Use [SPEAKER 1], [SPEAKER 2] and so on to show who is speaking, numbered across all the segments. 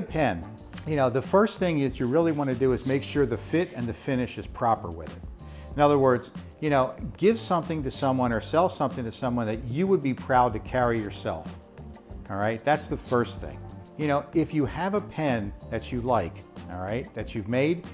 [SPEAKER 1] a pen, the first thing that you really want to do is make sure the fit and the finish is proper with it. In other words, give something to someone or sell something to someone that you would be proud to carry yourself. All right, that's the first thing. If you have a pen that you like, all right, that you've made,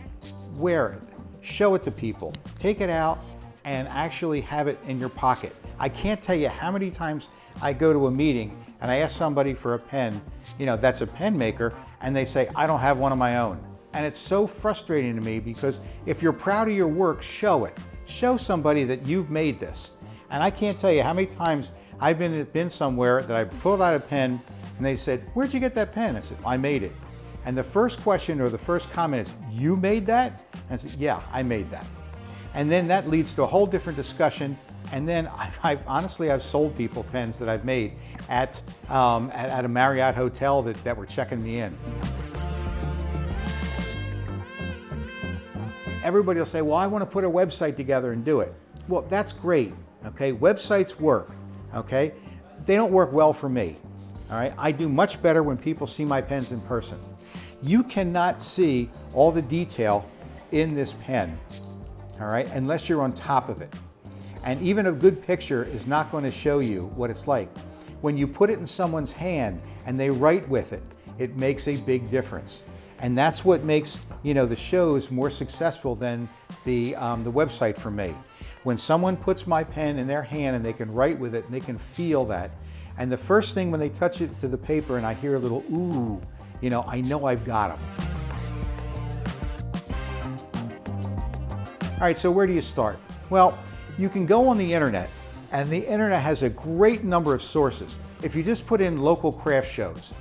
[SPEAKER 1] wear it, show it to people, take it out and actually have it in your pocket. I can't tell you how many times I go to a meeting and I ask somebody for a pen, that's a pen maker, and they say, I don't have one of my own. And it's so frustrating to me because if you're proud of your work, show it. Show somebody that you've made this. And I can't tell you how many times I've been somewhere that I pulled out a pen and they said, where'd you get that pen? I said, I made it. And the first question or the first comment is, you made that? And I said, yeah, I made that. And then that leads to a whole different discussion. And then I've sold people pens that I've made at a Marriott hotel that were checking me in. Everybody will say, well, I want to put a website together and do it. Well, that's great, okay? Websites work, okay? They don't work well for me, all right? I do much better when people see my pens in person. You cannot see all the detail in this pen, all right, unless you're on top of it. And even a good picture is not going to show you what it's like. When you put it in someone's hand and they write with it, it makes a big difference. And that's what makes the shows more successful than the website for me. When someone puts my pen in their hand and they can write with it and they can feel that, and the first thing when they touch it to the paper and I hear a little ooh, I know I've got them. All right, so where do you start? Well, you can go on the internet, and the internet has a great number of sources. If you just put in local craft shows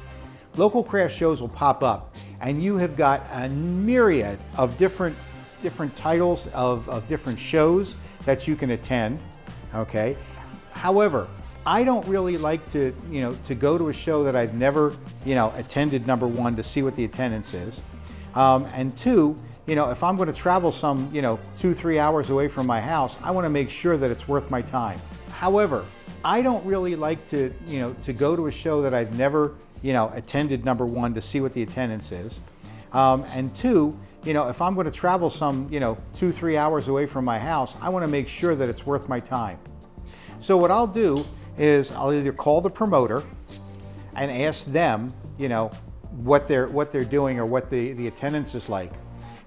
[SPEAKER 1] will pop up, and you have got a myriad of different titles of different shows that you can attend, okay? However, I don't really like to go to a show that I've never, attended, number one, to see what the attendance is. And two, if I'm going to travel some, 2-3 hours away from my house, I want to make sure that it's worth my time. However, I don't really like to go to a show that I've never, attended, number one, to see what the attendance is. And two, if I'm going to travel some, 2-3 hours away from my house, I want to make sure that it's worth my time. So what I'll do is I'll either call the promoter and ask them, what they're doing or what the attendance is like.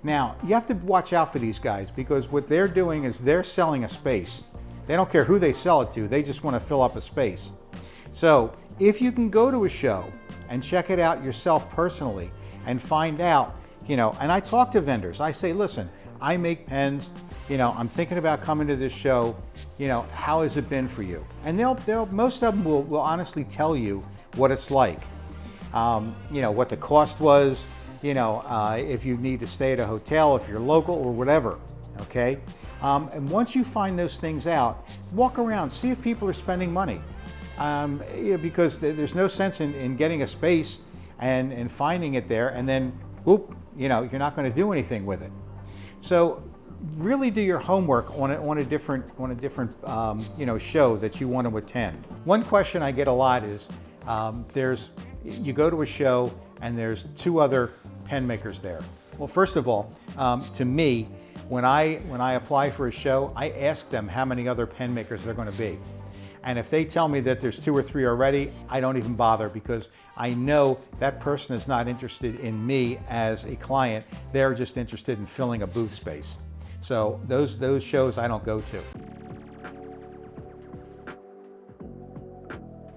[SPEAKER 1] Now, you have to watch out for these guys because what they're doing is they're selling a space. They don't care who they sell it to, they just want to fill up a space. So if you can go to a show and check it out yourself personally and find out, and I talk to vendors, I say, listen, I make pens, I'm thinking about coming to this show, how has it been for you? And most of them will honestly tell you what it's like, what the cost was, if you need to stay at a hotel, if you're local or whatever, okay? And once you find those things out, walk around, see if people are spending money. Because there's no sense in getting a space and finding it there and then, whoop, you're not going to do anything with it. So really do your homework on a different show that you want to attend. One question I get a lot is, you go to a show and there's 2 other pen makers there. Well, first of all, to me, when I apply for a show, I ask them how many other pen makers they're going to be. And if they tell me that there's 2 or 3 already, I don't even bother because I know that person is not interested in me as a client. They're just interested in filling a booth space. So those shows I don't go to.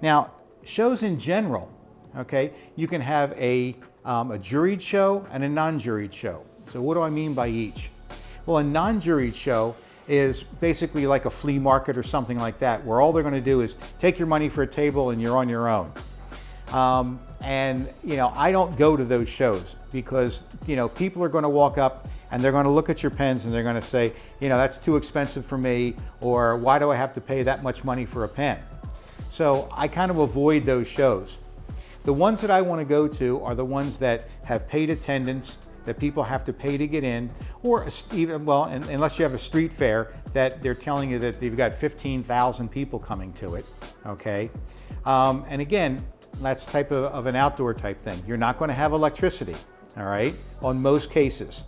[SPEAKER 1] Now, shows in general, okay, you can have a juried show and a non-juried show. So what do I mean by each? Well, a non-juried show is basically like a flea market or something like that, where all they're going to do is take your money for a table and you're on your own. I don't go to those shows because, people are going to walk up and they're going to look at your pens and they're going to say, that's too expensive for me, or why do I have to pay that much money for a pen? So I kind of avoid those shows. The ones that I want to go to are the ones that have paid attendance, that people have to pay to get in, or even, well, unless you have a street fair that they're telling you that they've got 15,000 people coming to it, okay? And again, That's type of an outdoor type thing. You're not going to have electricity, all right, on most cases.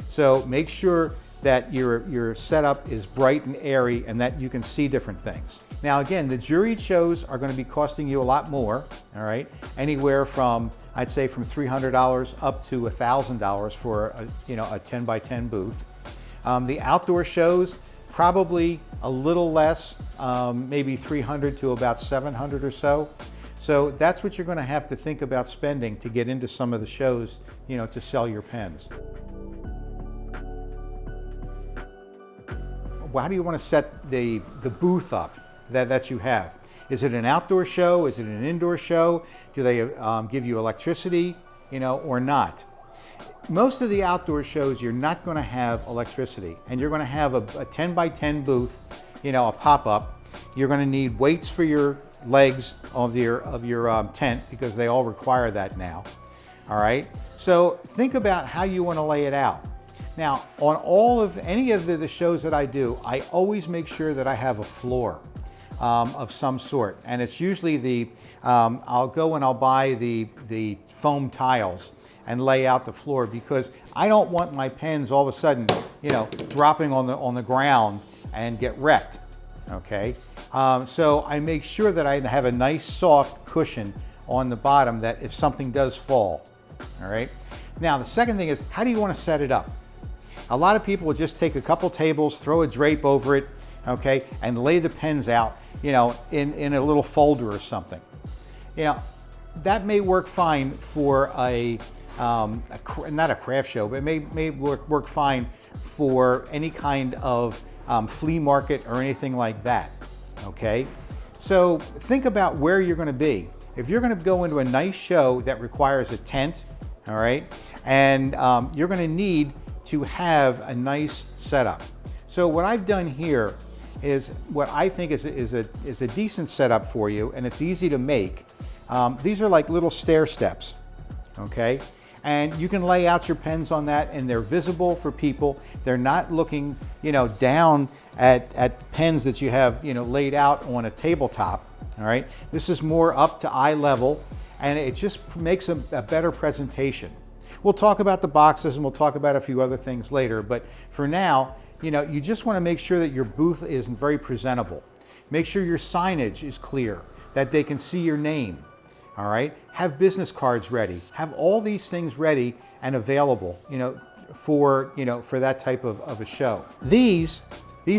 [SPEAKER 1] So make sure that your setup is bright and airy and that you can see different things. Now again, the juried shows are going to be costing you a lot more, all right? Anywhere from, I'd say from $300 up to $1,000 for a 10 by 10 booth. The outdoor shows, probably a little less, maybe 300 to about 700 or so. So that's what you're going to have to think about spending to get into some of the shows, to sell your pens. How do you want to set the booth up that you have? Is it an outdoor show? Is it an indoor show? Do they give you electricity, or not? Most of the outdoor shows, you're not going to have electricity, and you're going to have a 10 by 10 booth, a pop-up. You're going to need weights for your legs of your tent, because they all require that now. All right. So think about how you want to lay it out. Now, on any of the shows that I do, I always make sure that I have a floor of some sort, and it's usually I'll go and I'll buy the foam tiles and lay out the floor, because I don't want my pens all of a sudden, dropping on the ground and get wrecked. Okay, so I make sure that I have a nice soft cushion on the bottom, that if something does fall. All right. Now the second thing is, how do you want to set it up? A lot of people will just take a couple tables, throw a drape over it, okay, and lay the pens out, in a little folder or something. That may work fine for not a craft show, but it may work fine for any kind of flea market or anything like that, okay? So think about where you're going to be. If you're going to go into a nice show that requires a tent, all right, and you're going to need to have a nice setup. So what I've done here is what I think is a decent setup for you, and it's easy to make. These are like little stair steps, okay? And you can lay out your pens on that, and they're visible for people. They're not looking, down at pens that you have, laid out on a tabletop, all right? This is more up to eye level, and it just makes a better presentation. We'll talk about the boxes, and we'll talk about a few other things later, but for now, you just want to make sure that your booth is very presentable. Make sure your signage is clear, that they can see your name, all right? Have business cards ready. Have all these things ready and available, for that type of a show. These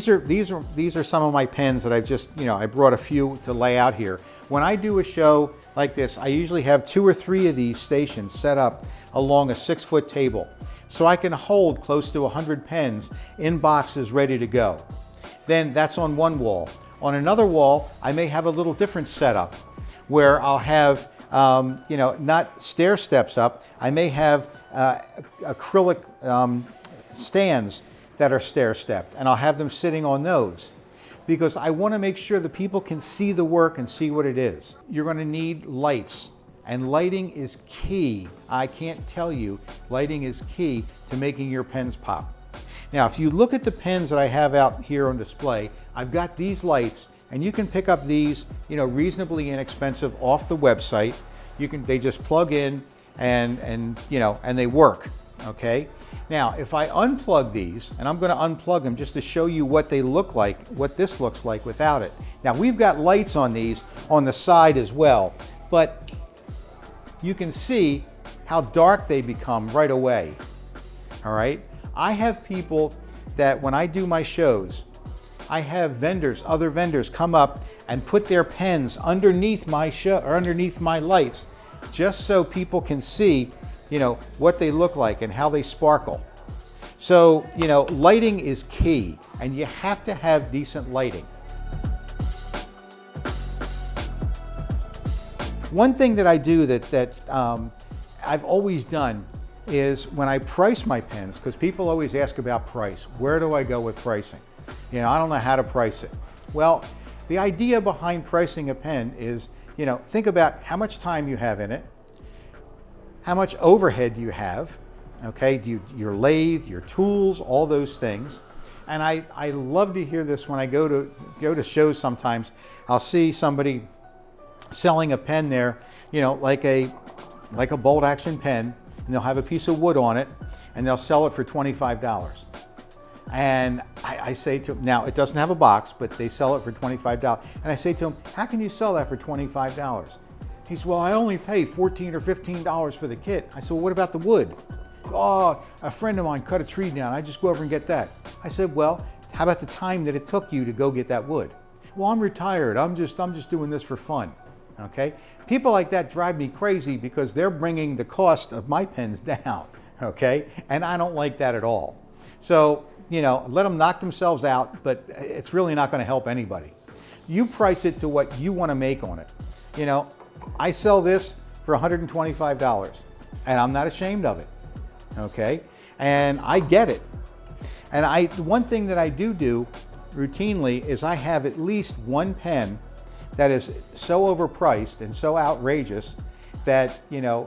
[SPEAKER 1] are some of my pens that I've just, I brought a few to lay out here. When I do a show like this, I usually have 2 or 3 of these stations set up along a 6-foot table, so I can hold close to 100 pens in boxes ready to go. Then that's on one wall. On another wall, I may have a little different setup where I'll have, not stair steps up. I may have acrylic stands that are stair stepped, and I'll have them sitting on those, because I want to make sure that people can see the work and see what it is. You're going to need lights, and lighting is key. I can't tell you, lighting is key to making your pens pop. Now, if you look at the pens that I have out here on display, I've got these lights, and you can pick up these, reasonably inexpensive off the website. They just plug in and they work, okay? Now, if I unplug these, and I'm going to unplug them just to show you what they look like, what this looks like without it. Now, we've got lights on these on the side as well, but you can see how dark they become right away, all right? I have people that when I do my shows, I have other vendors come up and put their pens underneath my show or underneath my lights, just so people can see, what they look like and how they sparkle. So, lighting is key, and you have to have decent lighting. One thing that I do that I've always done is when I price my pens, because people always ask about price, where do I go with pricing? I don't know how to price it. Well, the idea behind pricing a pen is, think about how much time you have in it, how much overhead you have, okay, your lathe, your tools, all those things. And I love to hear this when I go to shows sometimes. I'll see somebody selling a pen there, like a bolt action pen, and they'll have a piece of wood on it, and they'll sell it for $25. And I say to him, now it doesn't have a box, but they sell it for $25. And I say to him, how can you sell that for $25? He says, well, I only pay $14 or $15 for the kit. I said, well, what about the wood? Oh, a friend of mine cut a tree down. I just go over and get that. I said, well, how about the time that it took you to go get that wood? Well, I'm retired. I'm just doing this for fun. Okay? People like that drive me crazy because they're bringing the cost of my pens down. Okay? And I don't like that at all. So, let them knock themselves out, but it's really not going to help anybody. You price it to what you want to make on it. I sell this for $125, and I'm not ashamed of it. Okay? And I get it. And one thing that I do routinely is I have at least one pen that is so overpriced and so outrageous that,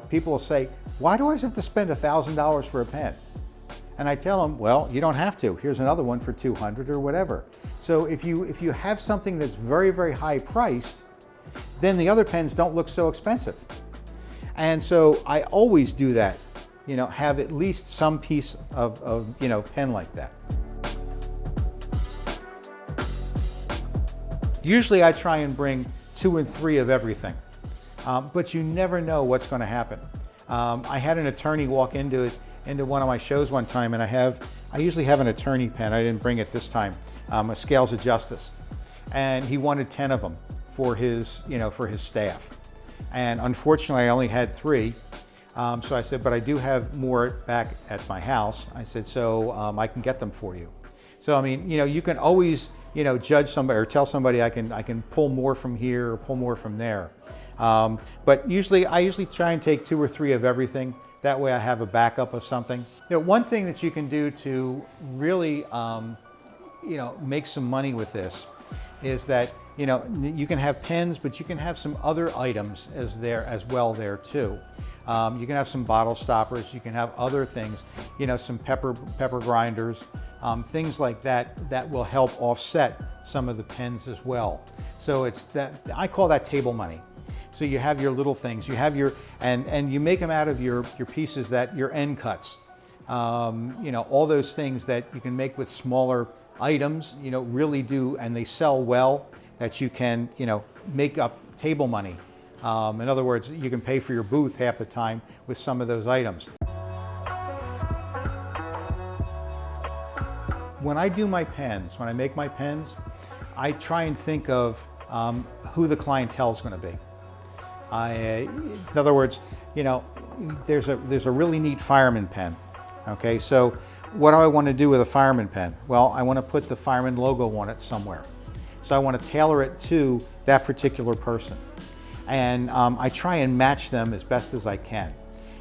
[SPEAKER 1] people will say, why do I have to spend $1,000 for a pen? And I tell them, well, you don't have to. Here's another one for $200 or whatever. So if you have something that's very, very high priced, then the other pens don't look so expensive. And so I always do that, have at least some piece of pen like that. Usually I try and bring 2 and 3 of everything, but you never know what's going to happen. I had an attorney walk into one of my shows one time, and I usually have an attorney pen. I didn't bring it this time, a Scales of Justice, and he wanted 10 of them for his staff. And unfortunately, I only had 3. So I said, but I do have more back at my house. I said, so I can get them for you. So I mean, you can always judge somebody or tell somebody I can pull more from here or pull more from there. But I usually try and take 2 or 3 of everything. That way I have a backup of something. One thing that you can do to really make some money with this is that you can have pens, but you can have some other items as well there too. You can have some bottle stoppers. You can have other things, some pepper grinders, things like that will help offset some of the pens as well. So I call that table money. So you have your little things, you have and you make them out of your pieces your end cuts. All those things that you can make with smaller items, really do, and they sell well, that you can, make up table money. In other words, you can pay for your booth half the time with some of those items. When I do my pens, when I make my pens, I try and think of who the clientele is going to be. In other words, there's a really neat fireman pen. Okay, so what do I want to do with a fireman pen? Well, I want to put the fireman logo on it somewhere. So I want to tailor it to that particular person. And I try and match them as best as I can.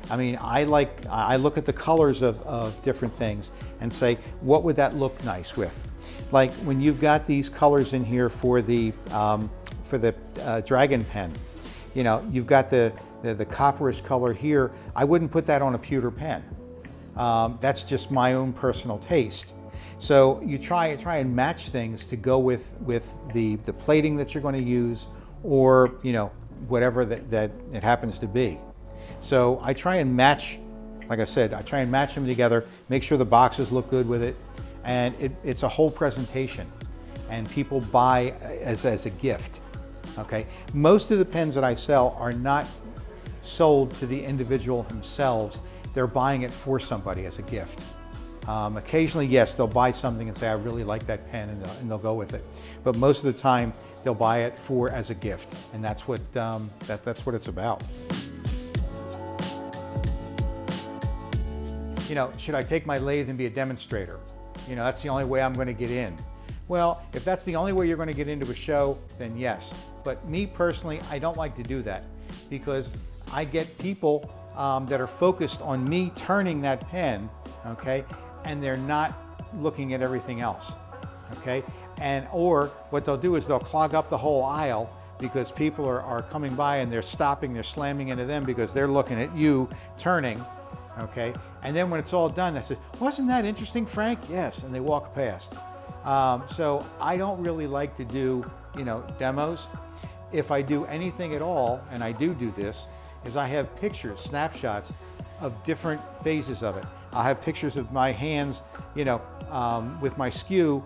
[SPEAKER 1] I mean, I look at the colors of different things and say, what would that look nice with? Like when you've got these colors in here for the dragon pen, you've got the copperish color here. I wouldn't put that on a pewter pen. That's just my own personal taste. So you try and match things to go with the plating that you're going to use, or whatever that it happens to be. So I try and match, like I said, I try and match them together, make sure the boxes look good with it, and it's a whole presentation, and people buy as a gift. Okay, most of the pens that I sell are not sold to the individual themselves. They're buying it for somebody as a gift. Occasionally, yes, they'll buy something and say, I really like that pen, and they'll go with it. But most of the time, they'll buy it as a gift, and that's what it's about. Should I take my lathe and be a demonstrator? That's the only way I'm going to get in. Well, if that's the only way you're going to get into a show, then yes. But me personally, I don't like to do that, because I get people that are focused on me turning that pen, okay, and they're not looking at everything else, okay? Or what they'll do is they'll clog up the whole aisle because people are coming by and they're stopping, they're slamming into them because they're looking at you turning, okay? And then when it's all done, they say, wasn't that interesting, Frank? Yes, and they walk past. So I don't really like to do, demos. if I do anything at all, and I do this, is I have pictures, snapshots of different phases of it. I'll have pictures of my hands, with my skew,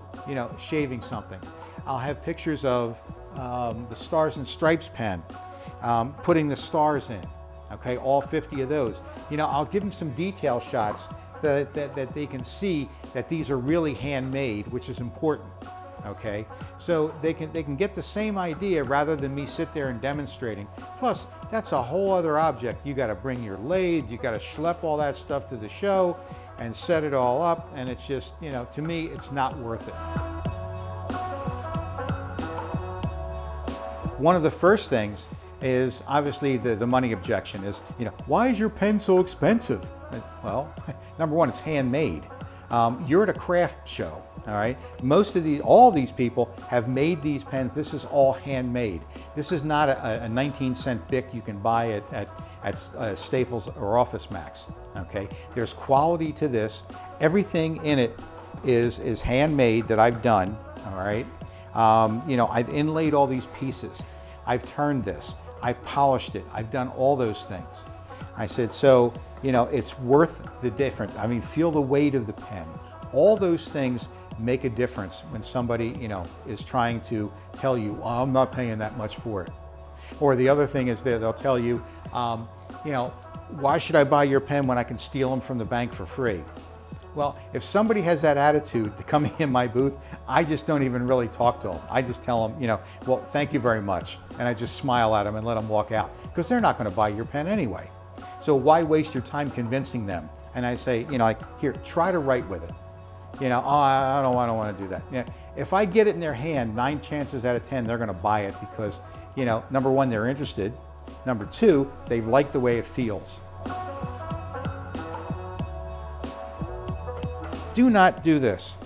[SPEAKER 1] shaving something. I'll have pictures of the Stars and Stripes pen, putting the stars in, okay, all 50 of those. I'll give them some detail shots that they can see that these are really handmade, which is important, okay? So they can get the same idea rather than me sit there and demonstrating. Plus, that's a whole other object. You gotta bring your lathe, you gotta schlep all that stuff to the show and set it all up, and it's just, to me, it's not worth it. One of the first things is obviously the money objection is, why is your pen so expensive? Well, number one, it's handmade. You're at a craft show, all right? All these people have made these pens. This is all handmade. This is not a 19-cent Bic you can buy at Staples or Office Max, okay? There's quality to this. Everything in it is handmade that I've done, all right? I've inlaid all these pieces. I've turned this. I've polished it. I've done all those things. I said, so, it's worth the difference. I mean, feel the weight of the pen. All those things make a difference when somebody, is trying to tell you, oh, I'm not paying that much for it. Or the other thing is they'll tell you, why should I buy your pen when I can steal them from the bank for free? Well, if somebody has that attitude coming in my booth, I just don't even really talk to them. I just tell them, well, thank you very much. And I just smile at them and let them walk out because they're not going to buy your pen anyway. So why waste your time convincing them? And I say, here, try to write with it. Oh, I don't want to do that. If I get it in their hand, 9 chances out of 10, they're going to buy it because, number one, they're interested. Number two, they like the way it feels. Do not do this.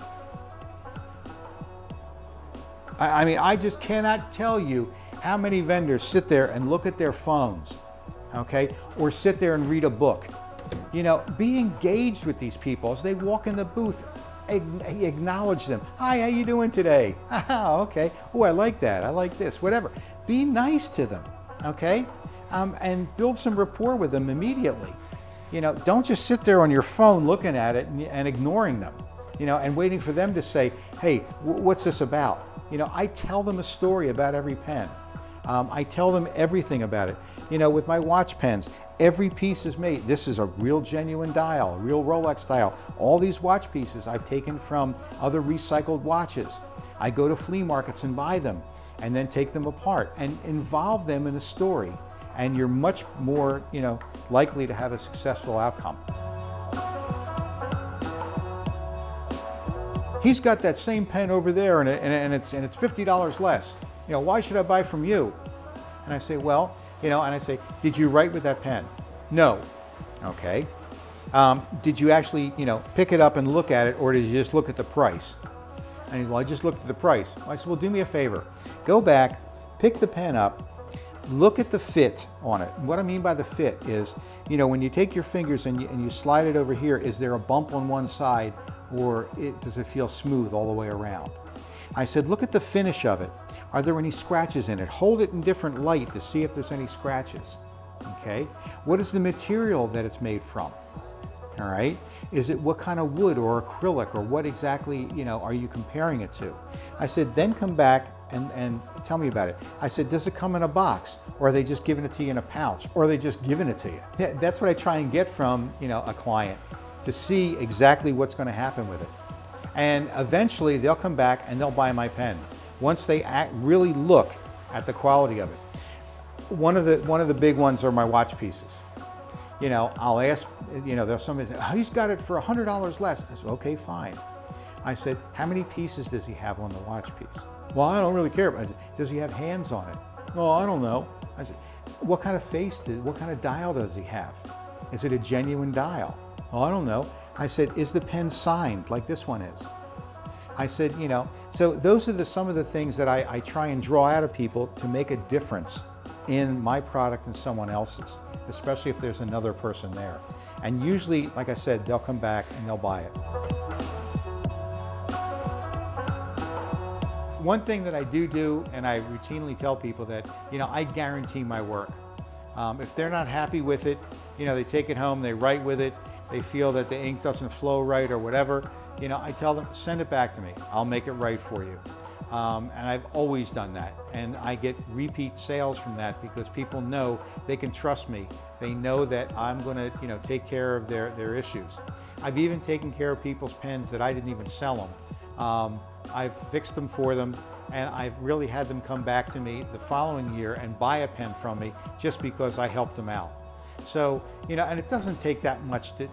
[SPEAKER 1] I just cannot tell you how many vendors sit there and look at their phones, okay? Or sit there and read a book. Be engaged with these people as they walk in the booth. Acknowledge them. Hi, how you doing today? Okay. Oh, I like that. I like this, whatever. Be nice to them, okay? And build some rapport with them immediately. Don't just sit there on your phone looking at it and ignoring them, and waiting for them to say, hey, what's this about? I tell them a story about every pen. I tell them everything about it. With my watch pens, every piece is made. This is a real genuine dial, a real Rolex dial. All these watch pieces I've taken from other recycled watches. I go to flea markets and buy them and then take them apart and involve them in a story. And you're much more, likely to have a successful outcome. He's got that same pen over there, and it's $50 less. Why should I buy from you? And I say, well, and I say, did you write with that pen? No. Okay. Did you actually, pick it up and look at it, or did you just look at the price? And he's, well, I just looked at the price. I said, well, do me a favor. Go back, pick the pen up. Look at the fit on it. And what I mean by the fit is, when you take your fingers and you slide it over here, is there a bump on one side or does it feel smooth all the way around? I said, look at the finish of it. Are there any scratches in it? Hold it in different light to see if there's any scratches. Okay? What is the material that it's made from? All right? Is it what kind of wood or acrylic or what exactly, are you comparing it to? I said, then come back and tell me about it. I said, does it come in a box? Or are they just giving it to you in a pouch? Or are they just giving it to you? That's what I try and get from, a client to see exactly what's going to happen with it. And eventually they'll come back and they'll buy my pen. Once they really look at the quality of it. One of the big ones are my watch pieces. I'll ask, there's somebody, oh, he's got it for $100 less. I said, okay, fine. I said, how many pieces does he have on the watch piece? Well, I don't really care. I said, does he have hands on it? Well, I don't know. I said, what kind of what kind of dial does he have? Is it a genuine dial? Well, I don't know. I said, is the pen signed like this one is? I said, so those are some of the things that I try and draw out of people to make a difference in my product and someone else's, especially if there's another person there. And usually, like I said, they'll come back and they'll buy it. One thing that I do, and I routinely tell people that, I guarantee my work. If they're not happy with it, they take it home, they write with it, they feel that the ink doesn't flow right or whatever, I tell them, send it back to me. I'll make it right for you. And I've always done that. And I get repeat sales from that because people know they can trust me. They know that I'm going to, take care of their issues. I've even taken care of people's pens that I didn't even sell them. I've fixed them for them, and I've really had them come back to me the following year and buy a pen from me just because I helped them out. So, and it doesn't take that much to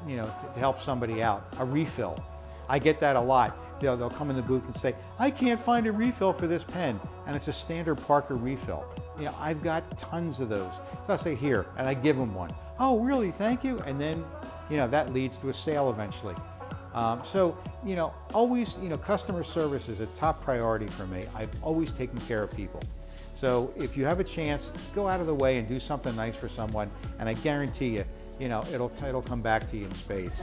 [SPEAKER 1] help somebody out. A refill. I get that a lot. They'll come in the booth and say, I can't find a refill for this pen, and it's a standard Parker refill. I've got tons of those. So I say, here, and I give them one. Oh, really, thank you. And then, that leads to a sale eventually. So, always, customer service is a top priority for me. I've always taken care of people. So if you have a chance, go out of the way and do something nice for someone, and I guarantee you, it'll come back to you in spades.